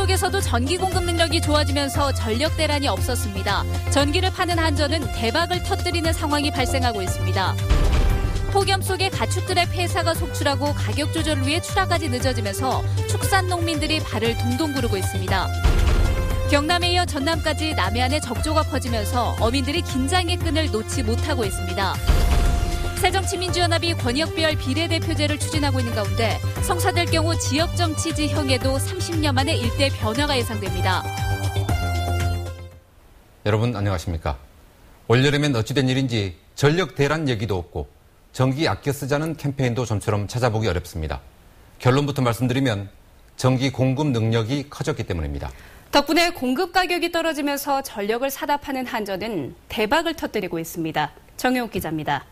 속에서도 전기 공급 능력이 좋아지면서 전력 대란이 없었습니다. 전기를 파는 한전은 대박을 터뜨리는 상황이 발생하고 있습니다. 폭염 속에 가축들의 폐사가 속출하고 가격 조절을 위해 출하까지 늦어지면서 축산 농민들이 발을 동동 구르고 있습니다. 경남에 이어 전남까지 남해안에 적조가 퍼지면서 어민들이 긴장의 끈을 놓지 못하고 있습니다. 새정치민주연합이 권역별 비례대표제를 추진하고 있는 가운데 성사될 경우 지역정치 지형에도 30년 만에 일대 변화가 예상됩니다. 여러분 안녕하십니까? 올여름엔 어찌된 일인지 전력 대란 얘기도 없고 전기 아껴 쓰자는 캠페인도 좀처럼 찾아보기 어렵습니다. 결론부터 말씀드리면 전기 공급 능력이 커졌기 때문입니다. 덕분에 공급 가격이 떨어지면서 전력을 사다 파는 한전은 대박을 터뜨리고 있습니다. 정효욱 기자입니다.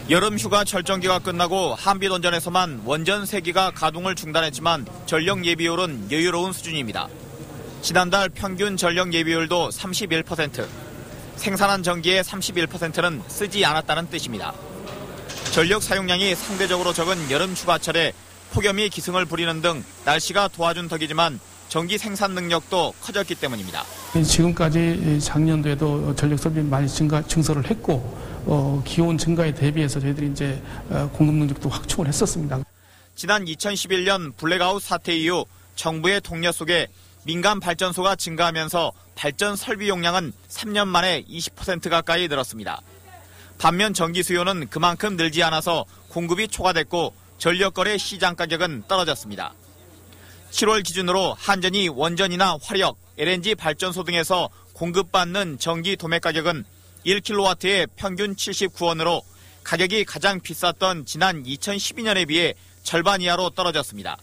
여름 휴가 절정기가 끝나고 한빛원전에서만 원전 3기가 가동을 중단했지만 전력 예비율은 여유로운 수준입니다. 지난달 평균 전력 예비율도 31%, 생산한 전기의 31%는 쓰지 않았다는 뜻입니다. 전력 사용량이 상대적으로 적은 여름 휴가철에 폭염이 기승을 부리는 등 날씨가 도와준 덕이지만 전기 생산 능력도 커졌기 때문입니다. 지금까지 작년도에도 전력 소비 많이 증설을 했고 기온 증가에 대비해서 저희들이 이제 공급 능력도 확충을 했었습니다. 지난 2011년 블랙아웃 사태 이후 정부의 독려 속에 민간 발전소가 증가하면서 발전 설비 용량은 3년 만에 20% 가까이 늘었습니다. 반면 전기 수요는 그만큼 늘지 않아서 공급이 초과됐고 전력거래 시장 가격은 떨어졌습니다. 7월 기준으로 한전이 원전이나 화력, LNG 발전소 등에서 공급받는 전기 도매 가격은 1kW에 평균 79원으로 가격이 가장 비쌌던 지난 2012년에 비해 절반 이하로 떨어졌습니다.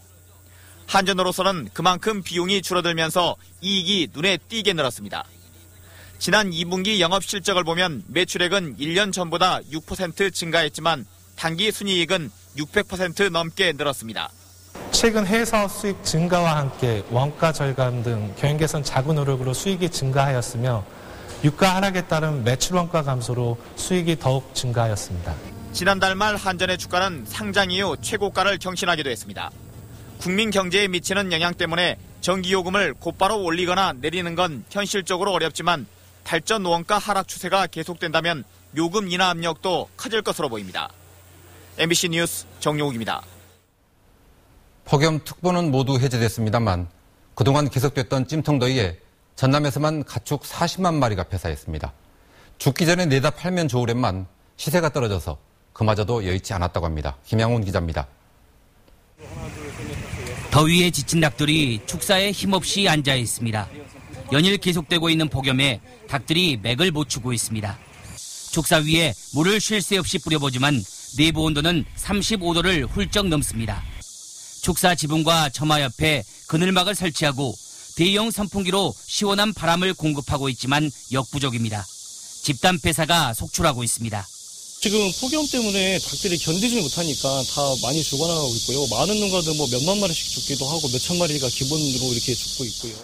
한전으로서는 그만큼 비용이 줄어들면서 이익이 눈에 띄게 늘었습니다. 지난 2분기 영업 실적을 보면 매출액은 1년 전보다 6% 증가했지만 단기 순이익은 600% 넘게 늘었습니다. 최근 해외사업 수익 증가와 함께 원가 절감 등 경영 개선 자구 노력으로 수익이 증가하였으며 유가 하락에 따른 매출 원가 감소로 수익이 더욱 증가하였습니다. 지난달 말 한전의 주가는 상장 이후 최고가를 경신하기도 했습니다. 국민 경제에 미치는 영향 때문에 전기요금을 곧바로 올리거나 내리는 건 현실적으로 어렵지만 발전 원가 하락 추세가 계속된다면 요금 인하 압력도 커질 것으로 보입니다. MBC 뉴스 정용욱입니다. 폭염특보는 모두 해제됐습니다만 그동안 계속됐던 찜통더위에 전남에서만 가축 40만 마리가 폐사했습니다. 죽기 전에 내다 팔면 좋으련만 시세가 떨어져서 그마저도 여의치 않았다고 합니다. 김양훈 기자입니다. 더위에 지친 닭들이 축사에 힘없이 앉아 있습니다. 연일 계속되고 있는 폭염에 닭들이 맥을 못 추고 있습니다. 축사 위에 물을 쉴 새 없이 뿌려보지만 내부 온도는 35도를 훌쩍 넘습니다. 축사 지붕과 처마 옆에 그늘막을 설치하고 대형 선풍기로 시원한 바람을 공급하고 있지만 역부족입니다. 집단 폐사가 속출하고 있습니다. 지금 폭염 때문에 닭들이 견디지 못하니까 다 많이 죽어나가고 있고요. 많은 농가들 몇만 마리씩 죽기도 하고 몇천 마리가 기본으로 이렇게 죽고 있고요.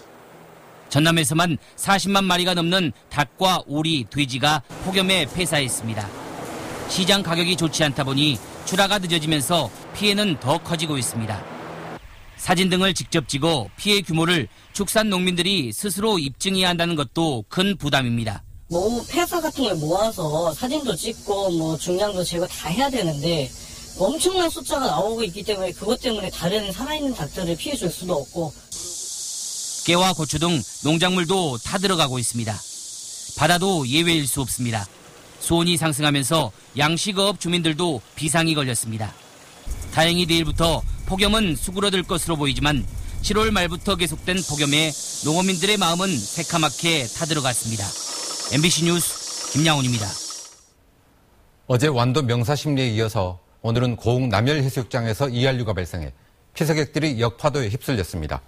전남에서만 40만 마리가 넘는 닭과 오리, 돼지가 폭염에 폐사했습니다. 시장 가격이 좋지 않다 보니 출하가 늦어지면서 피해는 더 커지고 있습니다. 사진 등을 직접 찍어 피해 규모를 축산 농민들이 스스로 입증해야 한다는 것도 큰 부담입니다. 폐사 같은 걸 모아서 사진도 찍고 중량도 재고 다 해야 되는데 엄청난 숫자가 나오고 있기 때문에 그것 때문에 다른 살아있는 닭들을 피해 줄 수도 없고. 깨와 고추 등 농작물도 타들어가고 있습니다. 바다도 예외일 수 없습니다. 수온이 상승하면서 양식업 주민들도 비상이 걸렸습니다. 다행히 내일부터 폭염은 수그러들 것으로 보이지만 7월 말부터 계속된 폭염에 농어민들의 마음은 새카맣게 타들어갔습니다. MBC 뉴스 김양훈입니다. 어제 완도 명사심리에 이어서 오늘은 고흥 남열해수욕장에서 이한류가 발생해 피서객들이 역파도에 휩쓸렸습니다.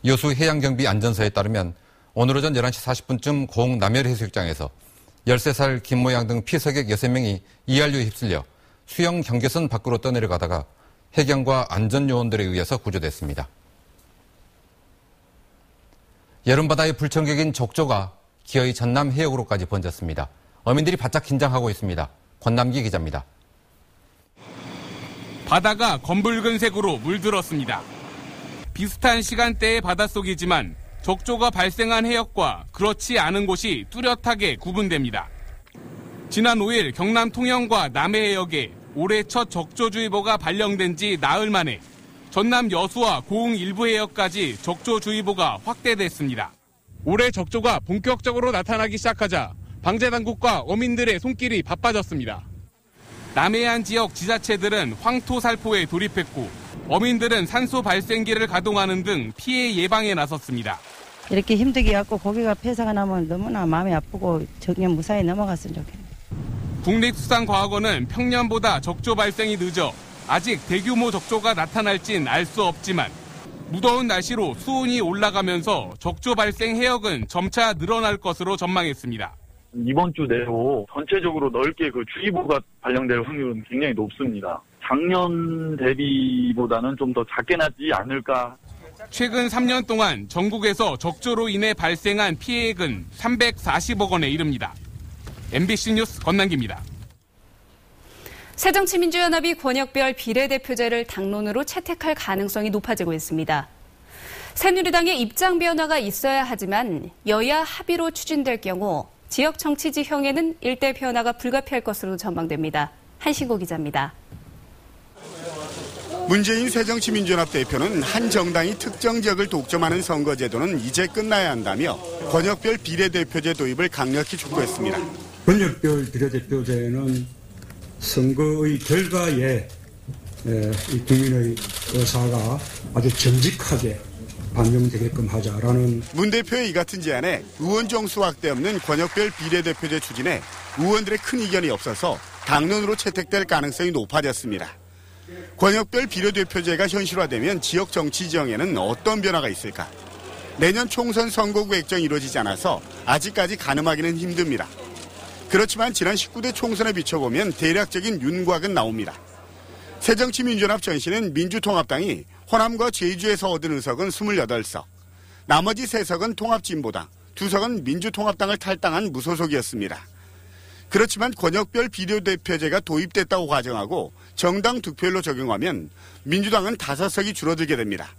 여수 해양경비안전서에 따르면 오늘 오전 11시 40분쯤 고흥 남열해수욕장에서 13살 김모양 등 피서객 6명이 이한류에 휩쓸려 수영 경계선 밖으로 떠내려가다가 해경과 안전요원들에 의해서 구조됐습니다. 여름바다의 불청객인 족조가 기어이 전남 해역으로까지 번졌습니다. 어민들이 바짝 긴장하고 있습니다. 권남기 기자입니다. 바다가 검붉은색으로 물들었습니다. 비슷한 시간대의 바닷속이지만 적조가 발생한 해역과 그렇지 않은 곳이 뚜렷하게 구분됩니다. 지난 5일 경남 통영과 남해 해역에 올해 첫 적조주의보가 발령된 지 나흘 만에 전남 여수와 고흥 일부 해역까지 적조주의보가 확대됐습니다. 올해 적조가 본격적으로 나타나기 시작하자 방제당국과 어민들의 손길이 바빠졌습니다. 남해안 지역 지자체들은 황토살포에 돌입했고 어민들은 산소 발생기를 가동하는 등 피해 예방에 나섰습니다. 이렇게 힘들게 갖고 고기가 폐사가 나면 너무나 마음이 아프고 정년 무사히 넘어갔으면 좋겠네요. 국립수산과학원은 평년보다 적조 발생이 늦어 아직 대규모 적조가 나타날진 알 수 없지만 무더운 날씨로 수온이 올라가면서 적조 발생 해역은 점차 늘어날 것으로 전망했습니다. 이번 주 내로 전체적으로 넓게 그 주의보가 발령될 확률은 굉장히 높습니다. 작년 대비보다는 좀 더 작게 나지 않을까. 최근 3년 동안 전국에서 적조로 인해 발생한 피해액은 340억 원에 이릅니다. MBC 뉴스 권남기입니다. 새정치민주연합이 권역별 비례대표제를 당론으로 채택할 가능성이 높아지고 있습니다. 새누리당의 입장 변화가 있어야 하지만 여야 합의로 추진될 경우 지역 정치 지형에는 일대 변화가 불가피할 것으로 전망됩니다. 한신고 기자입니다. 문재인 새정치민주연합 대표는 한 정당이 특정 지역을 독점하는 선거제도는 이제 끝나야 한다며 권역별 비례대표제 도입을 강력히 촉구했습니다. 권역별 비례대표제는 선거의 결과에 국민의 의사가 아주 정직하게 반영되게끔 하자라는 문 대표의 이 같은 제안에 의원 정수 확대 없는 권역별 비례대표제 추진에 의원들의 큰 이견이 없어서 당론으로 채택될 가능성이 높아졌습니다. 권역별 비례대표제가 현실화되면 지역 정치 지형에는 어떤 변화가 있을까? 내년 총선 선거구 획정이 이루어지지 않아서 아직까지 가늠하기는 힘듭니다. 그렇지만 지난 19대 총선에 비춰보면 대략적인 윤곽은 나옵니다. 새정치민주연합 전신은 민주통합당이 호남과 제주에서 얻은 의석은 28석, 나머지 3석은 통합진보당, 2석은 민주통합당을 탈당한 무소속이었습니다. 그렇지만 권역별 비례대표제가 도입됐다고 가정하고 정당 득표율로 적용하면 민주당은 5석이 줄어들게 됩니다.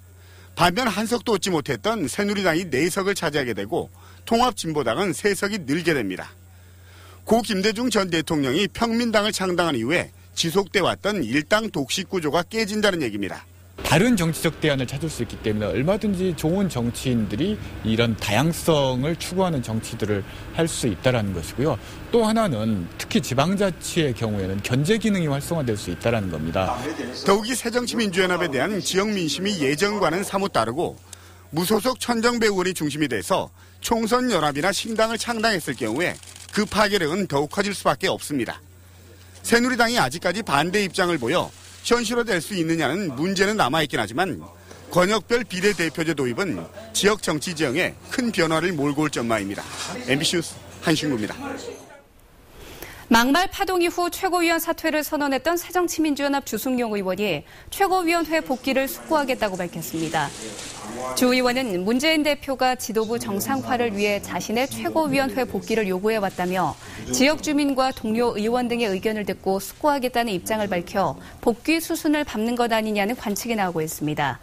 반면 한 석도 얻지 못했던 새누리당이 4석을 차지하게 되고 통합진보당은 3석이 늘게 됩니다. 고 김대중 전 대통령이 평민당을 창당한 이후에 지속돼 왔던 일당 독식 구조가 깨진다는 얘기입니다. 다른 정치적 대안을 찾을 수 있기 때문에 얼마든지 좋은 정치인들이 이런 다양성을 추구하는 정치들을 할 수 있다는 것이고요. 또 하나는 특히 지방자치의 경우에는 견제 기능이 활성화될 수 있다는 겁니다. 더욱이 새정치민주연합에 대한 지역 민심이 예전과는 사뭇 다르고 무소속 천정배 의원이 중심이 돼서 총선 연합이나 신당을 창당했을 경우에 그 파괴력은 더욱 커질 수밖에 없습니다. 새누리당이 아직까지 반대 입장을 보여 현실화될 수 있느냐는 문제는 남아있긴 하지만 권역별 비례대표제 도입은 지역 정치 지형에 큰 변화를 몰고 올 전망입니다. MBC 뉴스 한신구입니다. 막말 파동 이후 최고위원 사퇴를 선언했던 새정치민주연합 주승용 의원이 최고위원회 복귀를 숙고하겠다고 밝혔습니다. 주 의원은 문재인 대표가 지도부 정상화를 위해 자신의 최고위원회 복귀를 요구해왔다며 지역 주민과 동료 의원 등의 의견을 듣고 숙고하겠다는 입장을 밝혀 복귀 수순을 밟는 것 아니냐는 관측이 나오고 있습니다.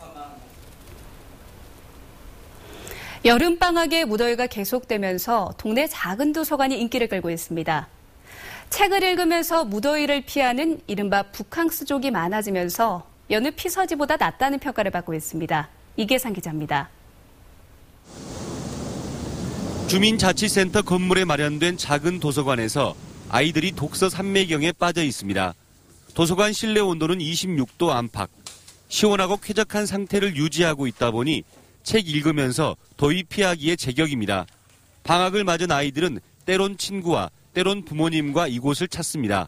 여름방학의 무더위가 계속되면서 동네 작은 도서관이 인기를 끌고 있습니다. 책을 읽으면서 무더위를 피하는 이른바 북캉스족이 많아지면서 여느 피서지보다 낫다는 평가를 받고 있습니다. 이계상 기자입니다. 주민자치센터 건물에 마련된 작은 도서관에서 아이들이 독서 산매경에 빠져 있습니다. 도서관 실내 온도는 26도 안팎. 시원하고 쾌적한 상태를 유지하고 있다 보니 책 읽으면서 더위 피하기에 제격입니다. 방학을 맞은 아이들은 때론 친구와 때론 부모님과 이곳을 찾습니다.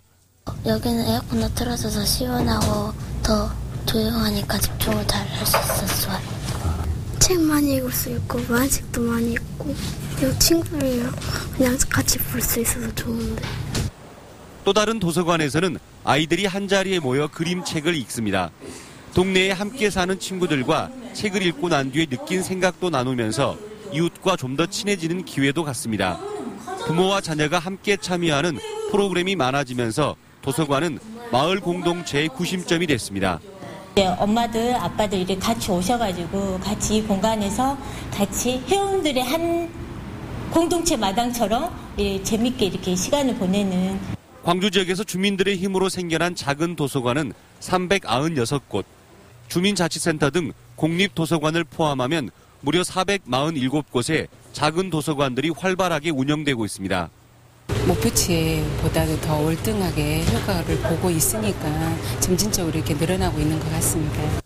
여기는 에어컨도 틀어져서 시원하고 더 조용하니까 집중을 잘 할 수 있었어요. 책 많이 읽을 수 있고 만식도 많이 읽고 그리고 친구들이랑 그냥 같이 볼 수 있어서 좋은데. 또 다른 도서관에서는 아이들이 한자리에 모여 그림책을 읽습니다. 동네에 함께 사는 친구들과 책을 읽고 난 뒤에 느낀 생각도 나누면서 이웃과 좀 더 친해지는 기회도 갖습니다. 부모와 자녀가 함께 참여하는 프로그램이 많아지면서 도서관은 마을 공동체의 구심점이 됐습니다. 엄마들, 아빠들 이렇게 같이 오셔가지고 같이 이 공간에서 같이 회원들의 한 공동체 마당처럼 재밌게 이렇게 시간을 보내는. 광주 지역에서 주민들의 힘으로 생겨난 작은 도서관은 396곳, 주민자치센터 등 공립도서관을 포함하면 무려 447곳의 작은 도서관들이 활발하게 운영되고 있습니다. 목표치보다도 더 월등하게 효과를 보고 있으니까 점진적으로 이렇게 늘어나고 있는 것 같습니다.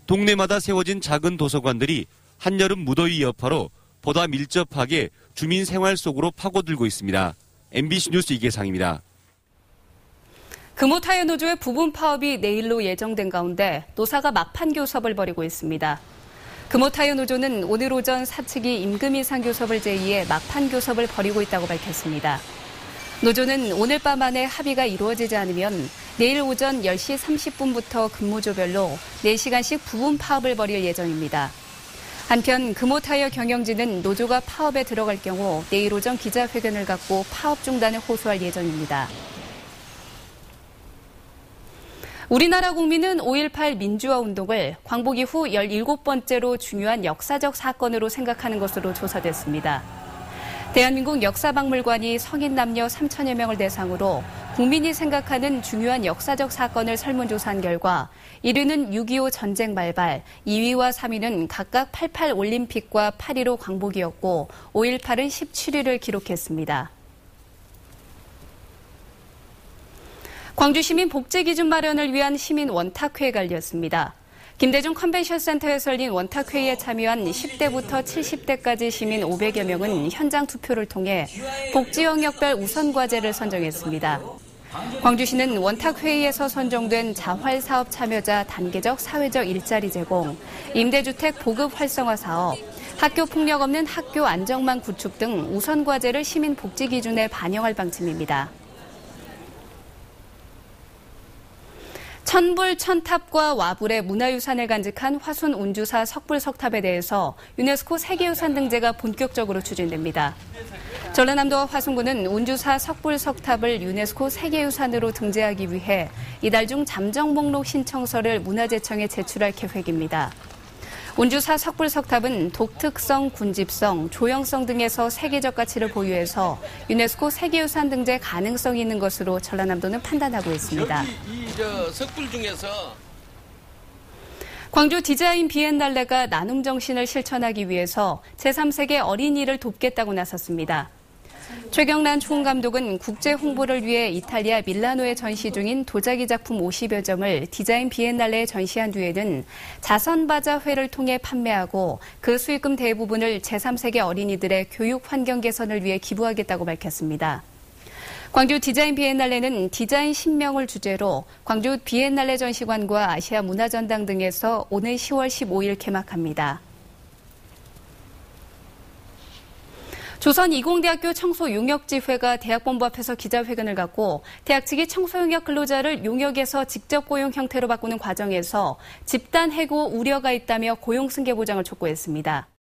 동네마다 세워진 작은 도서관들이 한여름 무더위 여파로 보다 밀접하게 주민 생활 속으로 파고들고 있습니다. MBC 뉴스 이계상입니다. 금호타이어 노조의 부분 파업이 내일로 예정된 가운데 노사가 막판 교섭을 벌이고 있습니다. 금호타이어 노조는 오늘 오전 사측이 임금 인상 교섭을 제의해 막판 교섭을 벌이고 있다고 밝혔습니다. 노조는 오늘 밤 안에 합의가 이루어지지 않으면 내일 오전 10시 30분부터 근무조별로 4시간씩 부분 파업을 벌일 예정입니다. 한편 금호타이어 경영진은 노조가 파업에 들어갈 경우 내일 오전 기자회견을 갖고 파업 중단을 호소할 예정입니다. 우리나라 국민은 5.18 민주화 운동을 광복 이후 17번째로 중요한 역사적 사건으로 생각하는 것으로 조사됐습니다. 대한민국 역사박물관이 성인 남녀 3천여 명을 대상으로 국민이 생각하는 중요한 역사적 사건을 설문조사한 결과 1위는 6.25 전쟁 발발, 2위와 3위는 각각 88 올림픽과 8.15 광복이었고 5.18은 17위를 기록했습니다. 광주시민 복지기준 마련을 위한 시민 원탁회의가 열렸습니다. 김대중 컨벤션센터에서 열린 원탁회의에 참여한 10대부터 70대까지 시민 500여 명은 현장 투표를 통해 복지 영역별 우선과제를 선정했습니다. 광주시는 원탁회의에서 선정된 자활사업 참여자 단계적 사회적 일자리 제공, 임대주택 보급 활성화 사업, 학교 폭력 없는 학교 안정망 구축 등 우선과제를 시민 복지 기준에 반영할 방침입니다. 천불, 천탑과 와불의 문화유산을 간직한 화순 운주사 석불석탑에 대해서 유네스코 세계유산 등재가 본격적으로 추진됩니다. 전라남도와 화순군은 운주사 석불석탑을 유네스코 세계유산으로 등재하기 위해 이달 중 잠정 목록 신청서를 문화재청에 제출할 계획입니다. 운주사 석불석탑은 독특성, 군집성, 조형성 등에서 세계적 가치를 보유해서 유네스코 세계유산 등재 가능성이 있는 것으로 전라남도는 판단하고 있습니다. 석불 중에서 광주 디자인 비엔날레가 나눔 정신을 실천하기 위해서 제3세계 어린이를 돕겠다고 나섰습니다. 최경란 총감독은 국제 홍보를 위해 이탈리아 밀라노에 전시 중인 도자기 작품 50여 점을 디자인 비엔날레에 전시한 뒤에는 자선바자회를 통해 판매하고 그 수익금 대부분을 제3세계 어린이들의 교육 환경 개선을 위해 기부하겠다고 밝혔습니다. 광주 디자인 비엔날레는 디자인 신명을 주제로 광주 비엔날레 전시관과 아시아 문화전당 등에서 오늘 10월 15일 개막합니다. 조선이공대학교 청소용역지회가 대학본부 앞에서 기자회견을 갖고 대학 측이 청소용역 근로자를 용역에서 직접 고용 형태로 바꾸는 과정에서 집단 해고 우려가 있다며 고용 승계 보장을 촉구했습니다.